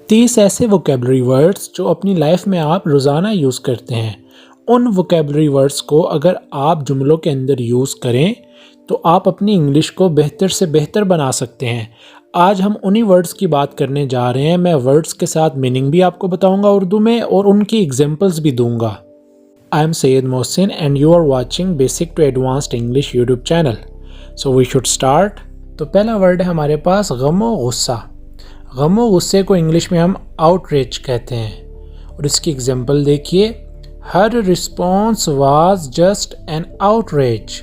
30 ऐसे vocabulary words जो अपनी लाइफ में आप रोज़ाना यूज़ करते हैं। उन वोकेबलरी वर्ड्स को अगर आप जुमलों के अंदर यूज़ करें तो आप अपनी इंग्लिश को बेहतर से बेहतर बना सकते हैं। आज हम उन्हीं वर्ड्स की बात करने जा रहे हैं। मैं वर्ड्स के साथ मीनिंग भी आपको बताऊंगा उर्दू में और उनकी एग्जांपल्स भी दूंगा। I am Syed Mohsin and you are watching basic to advanced English YouTube channel. So we should start. तो पहला वर्ड है हमारे पास गम व गुस्सा। गम व गुस्से को इंग्लिश में हम आउटरेज कहते हैं और इसकी एग्जांपल देखिए। Her response was just an outrage.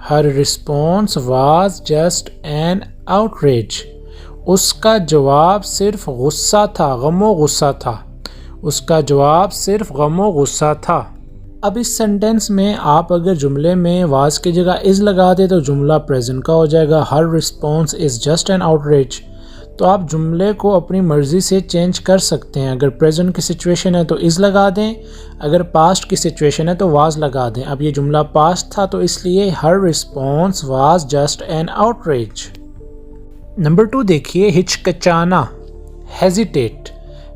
Her response was just an outrage. उसका जवाब सिर्फ गुस्सा था, गमो गुस्सा था। उसका जवाब सिर्फ गमो गुस्सा था। अब इस सेंटेंस में आप अगर जुमले में वाज की जगह इज लगा दे तो जुमला प्रेजेंट का हो जाएगा। Her response is just an outrage. तो आप जुमले को अपनी मर्ज़ी से चेंज कर सकते हैं। अगर प्रेजेंट की सिचुएशन है तो इज़ लगा दें, अगर पास्ट की सिचुएशन है तो वाज लगा दें। अब ये जुमला पास्ट था तो इसलिए her response was just an outrage. Number 2 देखिए, हिचकिचाना, हेजिटेट।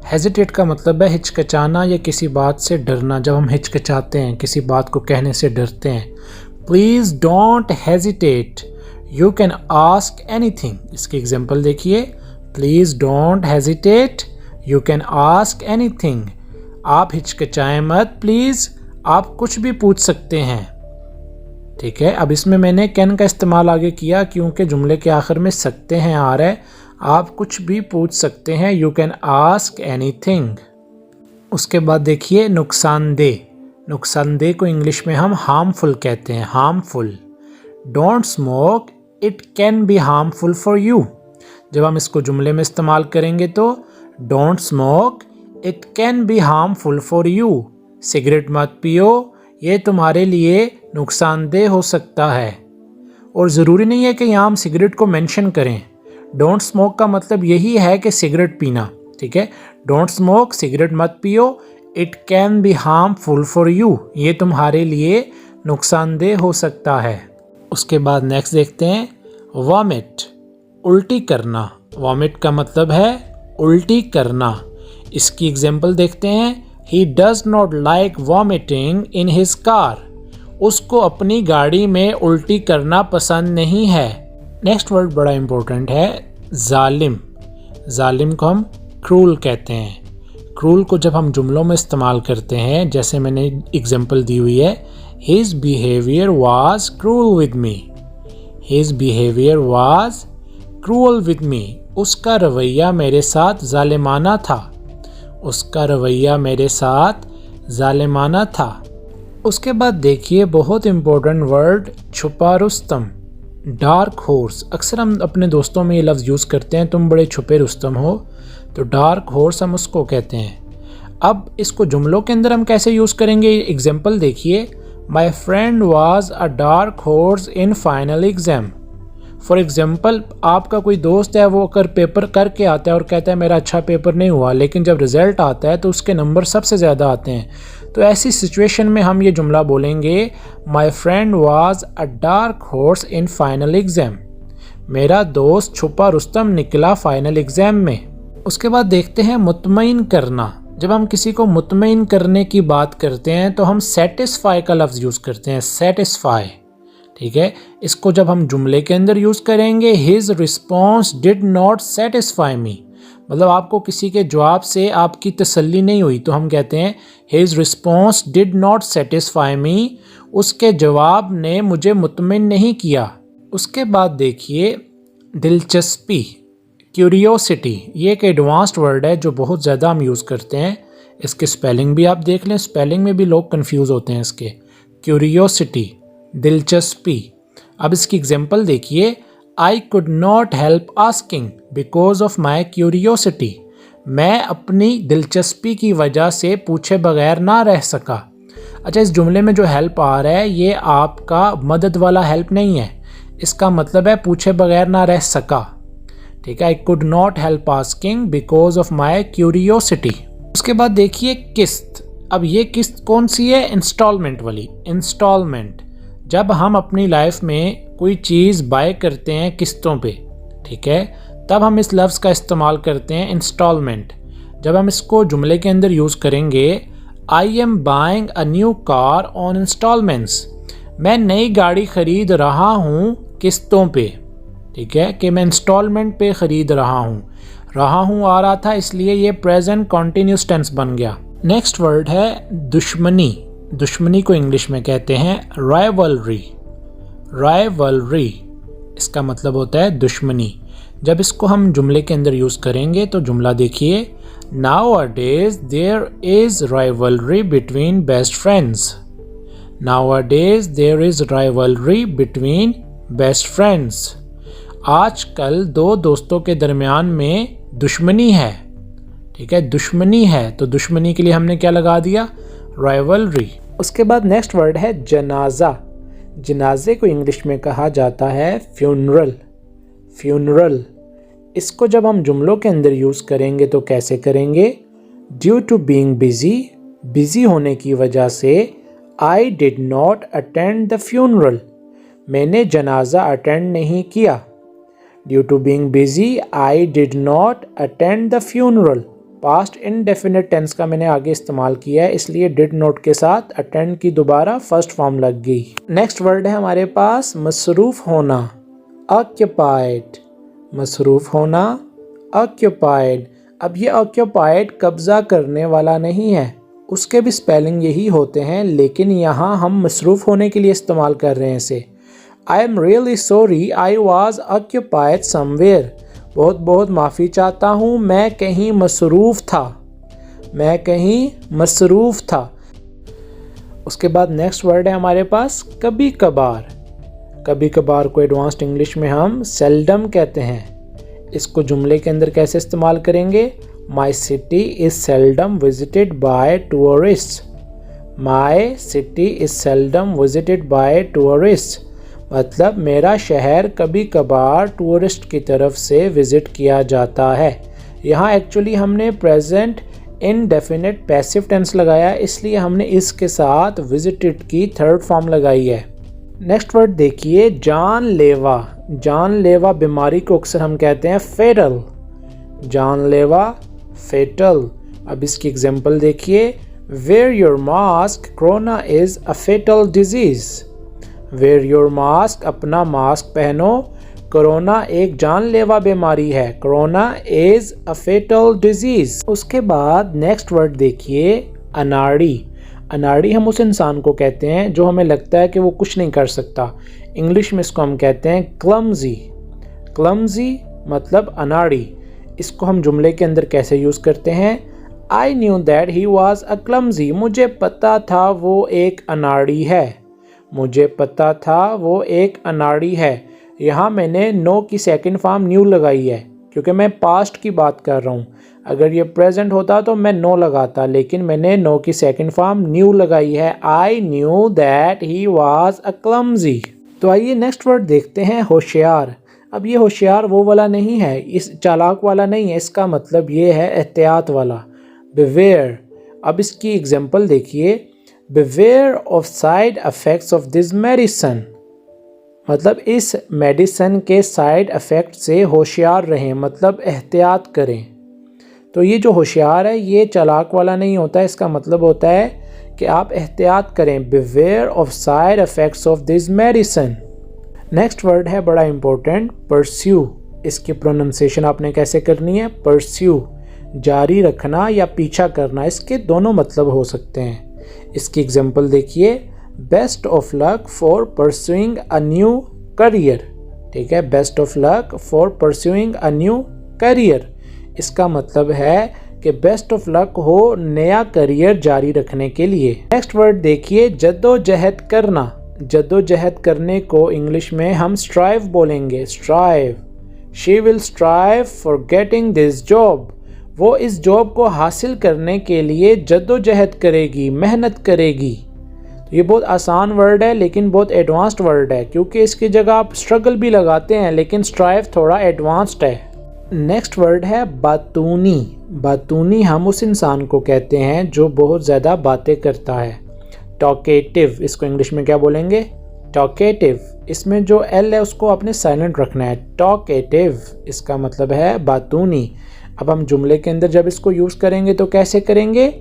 हेजिटेट का मतलब है हिचकिचाना या किसी बात से डरना। जब हम हिचकिचाते हैं, किसी बात को कहने से डरते हैं। Please don't hesitate, you can ask anything. इसकी एग्जाम्पल देखिए। Please don't hesitate, you can ask anything. आप हिचकिचाएं मत, प्लीज़ आप कुछ भी पूछ सकते हैं। ठीक है, अब इसमें मैंने कैन का इस्तेमाल आगे किया क्योंकि जुमले के आखिर में सकते हैं आ रहा है। आप कुछ भी पूछ सकते हैं, यू कैन आस्क एनीथिंग। उसके बाद देखिए नुकसानदेह। नुकसानदेह को इंग्लिश में हम हार्मफुल कहते हैं, harmful. Don't smoke, it can be harmful for you. जब हम इसको जुमले में इस्तेमाल करेंगे तो don't smoke, it can be harmful for you. Cigarette मत पियो, ये तुम्हारे लिए नुकसानदेह हो सकता है। और ज़रूरी नहीं है कि यहाँ हम सिगरेट को मेंशन करें। डोंट स्मोक का मतलब यही है कि सिगरेट पीना। ठीक है, डोंट स्मोक, सिगरेट मत पियो। It can be harmful for you, ये तुम्हारे लिए नुकसानदेह हो सकता है। उसके बाद नेक्स्ट देखते हैं वॉमिट, उल्टी करना। वॉमिट का मतलब है उल्टी करना। इसकी एग्जांपल देखते हैं। He does not like vomiting in his car. उसको अपनी गाड़ी में उल्टी करना पसंद नहीं है। नेक्स्ट वर्ड बड़ा इंपॉर्टेंट है, जालिम। जालिम को हम क्रूल कहते हैं। क्रूल को जब हम जुमलों में इस्तेमाल करते हैं, जैसे मैंने एग्जांपल दी हुई है, His behavior was cruel with me. His behavior was cruel with me. उसका रवैया मेरे साथ जालिमाना था। उसका रवैया मेरे साथ जालिमाना था। उसके बाद देखिए बहुत इम्पोर्टेंट वर्ड, छुपा रुस्तम, डार्क हॉर्स। अक्सर हम अपने दोस्तों में ये लफ्ज़ यूज़ करते हैं, तुम बड़े छुपे रुस्तम हो। तो डार्क हॉर्स हम उसको कहते हैं। अब इसको जुमलों के अंदर हम कैसे यूज़ करेंगे, एग्जाम्पल देखिए। My friend was a dark horse in final exam. For example, आपका कोई दोस्त है, वो अगर पेपर करके आता है और कहता है मेरा अच्छा पेपर नहीं हुआ, लेकिन जब रिज़ल्ट आता है तो उसके नंबर सबसे ज़्यादा आते हैं। तो ऐसी सिचुएशन में हम ये जुमला बोलेंगे, My friend was a dark horse in final exam. मेरा दोस्त छुपा रुस्तम निकला फाइनल एग्ज़ाम में। उसके बाद देखते हैं मुतमईन करना। जब हम किसी को मुतमईन करने की बात करते हैं तो हम सेटिस्फाई का लफ्ज़ यूज़ करते हैं, सेटिस्फाई। ठीक है, इसको जब हम जुमले के अंदर यूज़ करेंगे, his response did not satisfy me. मतलब आपको किसी के जवाब से आपकी तसल्ली नहीं हुई तो हम कहते हैं his response did not satisfy me. उसके जवाब ने मुझे मुतमईन नहीं किया। उसके बाद देखिए दिलचस्पी, क्यूरियोसिटी। ये एक एडवांस्ड वर्ड है जो बहुत ज़्यादा हम यूज़ करते हैं। इसके स्पेलिंग भी आप देख लें, स्पेलिंग में भी लोग कंफ्यूज होते हैं इसके। क्यूरियोसिटी, दिलचस्पी। अब इसकी एग्जांपल देखिए। I could not help asking because of my curiosity. मैं अपनी दिलचस्पी की वजह से पूछे बगैर ना रह सका। अच्छा, इस जुमले में जो हेल्प आ रहा है ये आपका मदद वाला हेल्प नहीं है। इसका मतलब है पूछे बगैर ना रह सका। ठीक है, I could not help asking because of my curiosity. उसके बाद देखिए किस्त। अब ये किस्त कौन सी है, इंस्टॉलमेंट वाली। इंस्टॉलमेंट, जब हम अपनी लाइफ में कोई चीज़ बाय करते हैं किस्तों पे, ठीक है, तब हम इस लफ्ज़ का इस्तेमाल करते हैं इंस्टॉलमेंट। जब हम इसको जुमले के अंदर यूज़ करेंगे, I am buying a new car on installments, मैं नई गाड़ी ख़रीद रहा हूँ किस्तों पे। ठीक है, कि मैं इंस्टॉलमेंट पे ख़रीद रहा हूँ आ रहा था, इसलिए ये प्रेजेंट कॉन्टीन्यूस टेंस बन गया। नेक्स्ट वर्ड है दुश्मनी। दुश्मनी को इंग्लिश में कहते हैं राइवलरी। राइवलरी इसका मतलब होता है दुश्मनी। जब इसको हम जुमले के अंदर यूज़ करेंगे तो जुमला देखिए, Nowadays there is rivalry between best friends. Nowadays there is rivalry between best friends. आजकल दो दोस्तों के दरमियान में दुश्मनी है। ठीक है, दुश्मनी है तो दुश्मनी के लिए हमने क्या लगा दिया, राइवलरी। उसके बाद नेक्स्ट वर्ड है जनाजा। जनाजे को इंग्लिश में कहा जाता है फ्यूनरल। फ्यूनरल इसको जब हम जुमलों के अंदर यूज़ करेंगे तो कैसे करेंगे, due to being busy, busy होने की वजह से, I did not attend the funeral, मैंने जनाजा अटेंड नहीं किया। Due to being busy I did not attend the funeral. Past indefinite tense का मैंने आगे इस्तेमाल किया है, इसलिए डिड नॉट के साथ अटेंड की दोबारा फर्स्ट फॉर्म लग गई। नेक्स्ट वर्ड है हमारे पास मसरूफ़ होना, ऑक्यूपाइड। मसरूफ़ होना, ऑक्यूपाइड। अब ये ऑक्यूपाइड कब्ज़ा करने वाला नहीं है, उसके भी स्पेलिंग यही होते हैं, लेकिन यहाँ हम मसरूफ़ होने के लिए इस्तेमाल कर रहे हैं इसे। I am really sorry I was occupied somewhere, बहुत बहुत माफ़ी चाहता हूँ, मैं कहीं मसरूफ़ था, मैं कहीं मसरूफ़ था। उसके बाद नेक्स्ट वर्ड है हमारे पास कभी कभार। कभी कभार को एडवांस्ड इंग्लिश में हम सेल्डम कहते हैं। इसको जुमले के अंदर कैसे इस्तेमाल करेंगे, my city is seldom visited by tourist. My city is seldom visited by tourist मतलब मेरा शहर कभी कभार टूरिस्ट की तरफ से विज़िट किया जाता है। यहाँ एक्चुअली हमने प्रेजेंट इनडेफिनिट पैसिव टेंस लगाया, इसलिए हमने इसके साथ विजिटेड की थर्ड फॉर्म लगाई है। नेक्स्ट वर्ड देखिए जानलेवा। जानलेवा बीमारी को अक्सर हम कहते हैं फेटल। जानलेवा फेटल। अब इसकी एग्जांपल देखिए, wear your mask, corona is a fatal disease. Wear your mask, अपना मास्क पहनो, कोरोना एक जानलेवा बीमारी है। Corona is a fatal disease. उसके बाद नेक्स्ट वर्ड देखिए अनाड़ी। अनाड़ी हम उस इंसान को कहते हैं जो हमें लगता है कि वो कुछ नहीं कर सकता। इंग्लिश में इसको हम कहते हैं क्लमजी। क्लमजी मतलब अनाड़ी। इसको हम जुमले के अंदर कैसे यूज़ करते हैं, I knew that he was a clumsy, मुझे पता था वो एक अनाड़ी है। मुझे पता था वो एक अनाड़ी है। यहाँ मैंने नो की सेकंड फॉर्म न्यू लगाई है क्योंकि मैं पास्ट की बात कर रहा हूँ। अगर ये प्रेजेंट होता तो मैं नो लगाता, लेकिन मैंने नो की सेकंड फॉर्म न्यू लगाई है। I knew that he was a clumsy. तो आइए नेक्स्ट वर्ड देखते हैं होशियार। अब ये होशियार वो वाला नहीं है, इस चालाक वाला नहीं है, इसका मतलब ये है एहतियात वाला, बिवेयर। अब इसकी एग्जांपल देखिए, beware of side effects of this medicine, मतलब इस मेडिसिन के साइड इफ़ेक्ट से होशियार रहें, मतलब एहतियात करें। तो ये जो होशियार है ये चालाक वाला नहीं होता है, इसका मतलब होता है कि आप एहतियात करें, beware of side effects of this medicine. Next word है बड़ा इंपॉर्टेंट, परस्यू। इसकी प्रोनाउंसिएशन आपने कैसे करनी है, परस्यू, जारी रखना या पीछा करना, इसके दोनों मतलब हो सकते हैं। इसकी एग्जांपल देखिए, best of luck for pursuing a new career. ठीक है, best of luck for pursuing a new career, इसका मतलब है कि बेस्ट ऑफ लक हो नया करियर जारी रखने के लिए। नेक्स्ट वर्ड देखिए जद्दोजहद करना। जद्दोजहद करने को इंग्लिश में हम स्ट्राइव बोलेंगे, strive. She will strive for getting this job, वो इस जॉब को हासिल करने के लिए जद्दोजहद करेगी, मेहनत करेगी। तो ये बहुत आसान वर्ड है लेकिन बहुत एडवांस्ड वर्ड है, क्योंकि इसकी जगह आप स्ट्रगल भी लगाते हैं, लेकिन स्ट्राइव थोड़ा एडवांस्ड है। नेक्स्ट वर्ड है बातूनी। बातूनी हम उस इंसान को कहते हैं जो बहुत ज़्यादा बातें करता है, टॉकेटिव। इसको इंग्लिश में क्या बोलेंगे, टॉकेटिव। इसमें जो एल है उसको आपने साइलेंट रखना है, टॉकेटिव, इसका मतलब है बातूनी। अब हम जुमले के अंदर जब इसको यूज़ करेंगे तो कैसे करेंगे?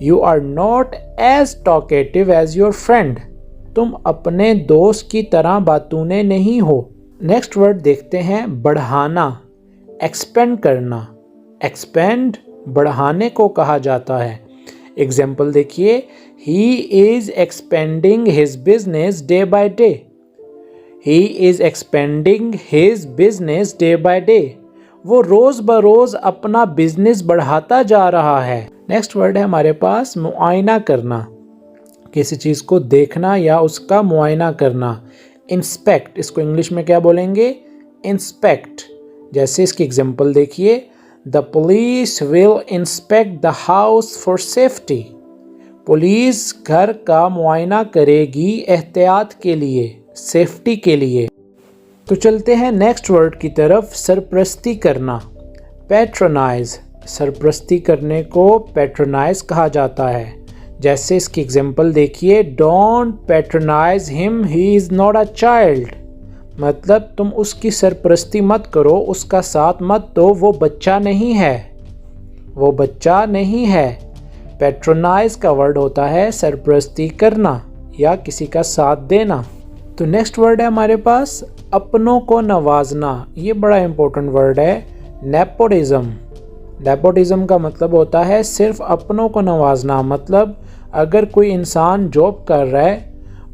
You are not as talkative as your friend. तुम अपने दोस्त की तरह बातूने नहीं हो। नेक्स्ट वर्ड देखते हैं, बढ़ाना, एक्सपेंड करना। एक्सपेंड बढ़ाने को कहा जाता है। एग्जाम्पल देखिए, he is expanding his business day by day. He is expanding his business day by day. वो रोज़ बरोज़ अपना बिजनेस बढ़ाता जा रहा है। नेक्स्ट वर्ड है हमारे पास, मुआयना करना, किसी चीज़ को देखना या उसका मुआयना करना। इंस्पेक्ट, इसको इंग्लिश में क्या बोलेंगे? इंस्पेक्ट। जैसे इसकी एग्जांपल देखिए, the police will inspect the house for safety. Police घर का मुआयना करेगी एहतियात के लिए, सेफ्टी के लिए। तो चलते हैं नेक्स्ट वर्ड की तरफ, सरपरस्ती करना, पैट्रोनाइज। सरपरस्ती करने को पैट्रोनाइज कहा जाता है। जैसे इसकी एग्जांपल देखिए, don't patronise him, he is not a child. मतलब तुम उसकी सरपरस्ती मत करो, उसका साथ मत दो, वो बच्चा नहीं है, वो बच्चा नहीं है। पैट्रोनाइज का वर्ड होता है सरपरस्ती करना या किसी का साथ देना। तो नेक्स्ट वर्ड है हमारे पास, अपनों को नवाजना। ये बड़ा इंपॉर्टेंट वर्ड है, नेपोटिज्म। नेपोटिज्म का मतलब होता है सिर्फ अपनों को नवाजना। मतलब अगर कोई इंसान जॉब कर रहा है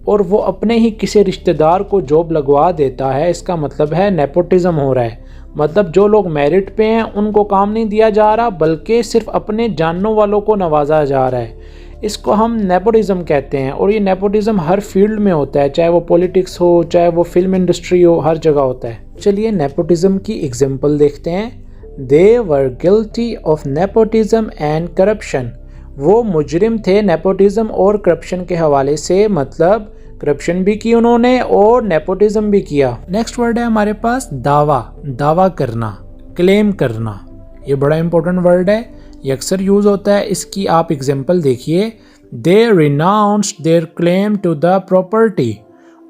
और वो अपने ही किसी रिश्तेदार को जॉब लगवा देता है, इसका मतलब है नेपोटिज्म हो रहा है। मतलब जो लोग मेरिट पे हैं उनको काम नहीं दिया जा रहा, बल्कि सिर्फ अपने जानने वालों को नवाजा जा रहा है। इसको हम नेपोटिज्म कहते हैं। और ये नेपोटिज्म हर फील्ड में होता है, चाहे वो पॉलिटिक्स हो, चाहे वो फिल्म इंडस्ट्री हो, हर जगह होता है। चलिए नेपोटिज्म की एग्जांपल देखते हैं। They were guilty of nepotism and corruption. वो मुजरिम थे नेपोटिज्म और करप्शन के हवाले से। मतलब करप्शन भी की उन्होंने और नेपोटिज्म भी किया। नेक्स्ट वर्ड है हमारे पास, दावा। दावा करना, क्लेम करना। ये बड़ा इंपॉर्टेंट वर्ड है, ये अक्सर यूज़ होता है। इसकी आप एग्जांपल देखिए, they renounced their claim to the property.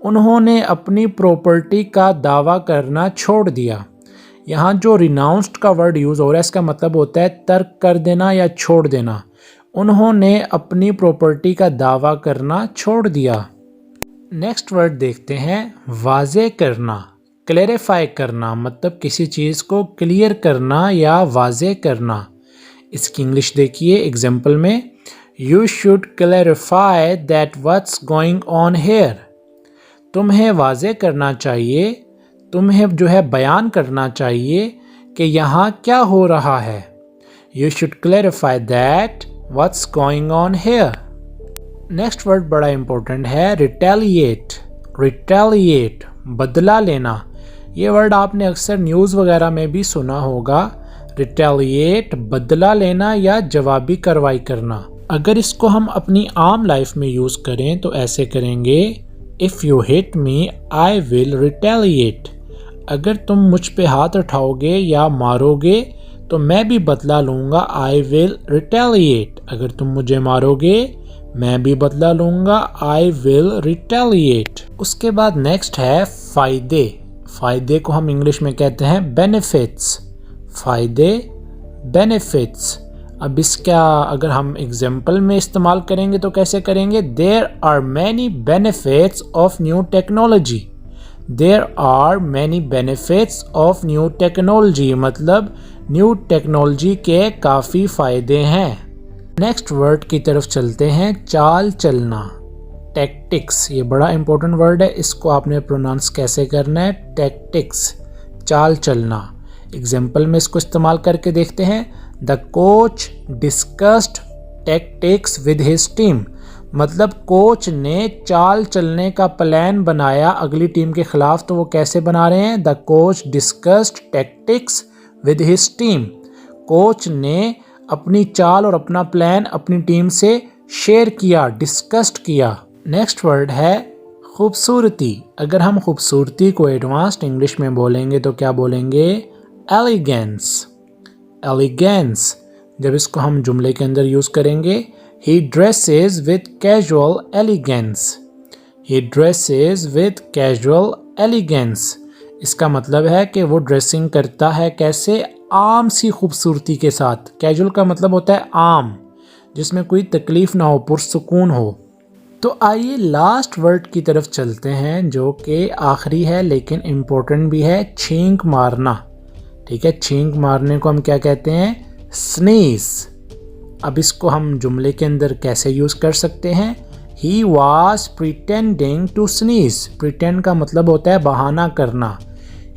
उन्होंने अपनी प्रॉपर्टी का दावा करना छोड़ दिया। यहाँ जो रिनाउंस्ड का वर्ड यूज़ हो रहा है, इसका मतलब होता है तर्क कर देना या छोड़ देना। उन्होंने अपनी प्रॉपर्टी का दावा करना छोड़ दिया। नेक्स्ट वर्ड देखते हैं, वाज़े करना, क्लैरिफाई करना। मतलब किसी चीज़ को क्लियर करना या वाज़े करना। इसकी इंग्लिश देखिए एग्जाम्पल में, you should clarify that what's going on here. तुम्हें वाज़े करना चाहिए, तुम्हें जो है बयान करना चाहिए कि यहाँ क्या हो रहा है। You should clarify that what's going on here. Next word बड़ा इंपॉर्टेंट है, रिटेलिएट। रिटेलिएट, बदला लेना। ये वर्ड आपने अक्सर न्यूज़ वगैरह में भी सुना होगा। रिटेलिएट, बदला लेना या जवाबी कार्रवाई करना। अगर इसको हम अपनी आम लाइफ में यूज़ करें तो ऐसे करेंगे, if you hit me I will retaliate. अगर तुम मुझ पे हाथ उठाओगे या मारोगे तो मैं भी बदला लूँगा, आई विल रिटेलिएट। अगर तुम मुझे मारोगे मैं भी बदला लूँगा, आई विल रिटेलिएट। उसके बाद नेक्स्ट है फ़ायदे। फ़ायदे को हम इंग्लिश में कहते हैं बेनिफिट्स। फ़ायदे, बेनिफिट्स। अब इसका अगर हम एग्जाम्पल में इस्तेमाल करेंगे तो कैसे करेंगे, there are many benefits of new technology. There are many benefits of new technology. मतलब न्यू टेक्नोलॉजी के काफ़ी फ़ायदे हैं। नेक्स्ट वर्ड की तरफ चलते हैं, चाल चलना, टैक्टिक्स। ये बड़ा इंपॉर्टेंट वर्ड है, इसको आपने प्रोनाउंस कैसे करना है, टैक्टिक्स, चाल चलना। एग्जाम्पल में इसको इस्तेमाल करके देखते हैं, the coach discussed tactics with his team. मतलब कोच ने चाल चलने का प्लान बनाया अगली टीम के खिलाफ। तो वो कैसे बना रहे हैं, the coach discussed tactics with his team. Coach ने अपनी चाल और अपना प्लान अपनी टीम से शेयर किया, डिस्कस्ड किया। नेक्स्ट वर्ड है खूबसूरती। अगर हम खूबसूरती को एडवांस्ड इंग्लिश में बोलेंगे तो क्या बोलेंगे, एलिगेंस। एलिगेंस। जब इसको हम जुमले के अंदर यूज़ करेंगे, he dresses with casual elegance. He dresses with casual elegance. इसका मतलब है कि वो ड्रेसिंग करता है कैसे, आम सी खूबसूरती के साथ। कैजुअल का मतलब होता है आम, जिसमें कोई तकलीफ़ ना हो, पुरसुकून हो। तो आइए लास्ट वर्ड की तरफ चलते हैं, जो कि आखिरी है लेकिन इम्पोर्टेंट भी है, छींक मारना। ठीक है, छींक मारने को हम क्या कहते हैं? स्नीज। अब इसको हम जुमले के अंदर कैसे यूज़ कर सकते हैं? He was pretending to sneeze। pretend का मतलब होता है बहाना करना।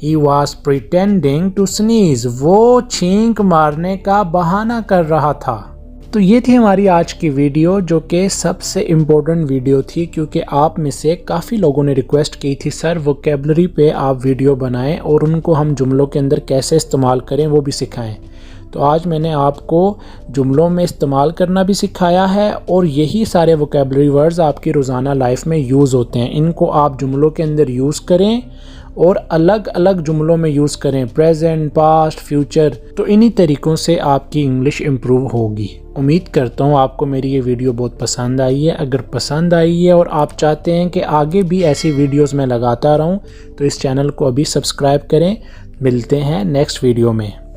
He was pretending to sneeze। वो छींक मारने का बहाना कर रहा था। तो ये थी हमारी आज की वीडियो, जो कि सबसे इम्पोर्टेंट वीडियो थी, क्योंकि आप में से काफ़ी लोगों ने रिक्वेस्ट की थी सर वोकेबलरी पे आप वीडियो बनाएं और उनको हम जुमलों के अंदर कैसे इस्तेमाल करें वो भी सिखाएं। तो आज मैंने आपको जुमलों में इस्तेमाल करना भी सिखाया है, और यही सारे वोकेबलरी वर्ड्स आपकी रोज़ाना लाइफ में यूज़ होते हैं। इनको आप जुमलों के अंदर यूज़ करें और अलग अलग जुमलों में यूज़ करें, प्रेजेंट, पास्ट, फ्यूचर। तो इन्हीं तरीक़ों से आपकी इंग्लिश इम्प्रूव होगी। उम्मीद करता हूँ आपको मेरी ये वीडियो बहुत पसंद आई है। अगर पसंद आई है और आप चाहते हैं कि आगे भी ऐसी वीडियोस मैं लगाता रहूँ, तो इस चैनल को अभी सब्सक्राइब करें। मिलते हैं नेक्स्ट वीडियो में।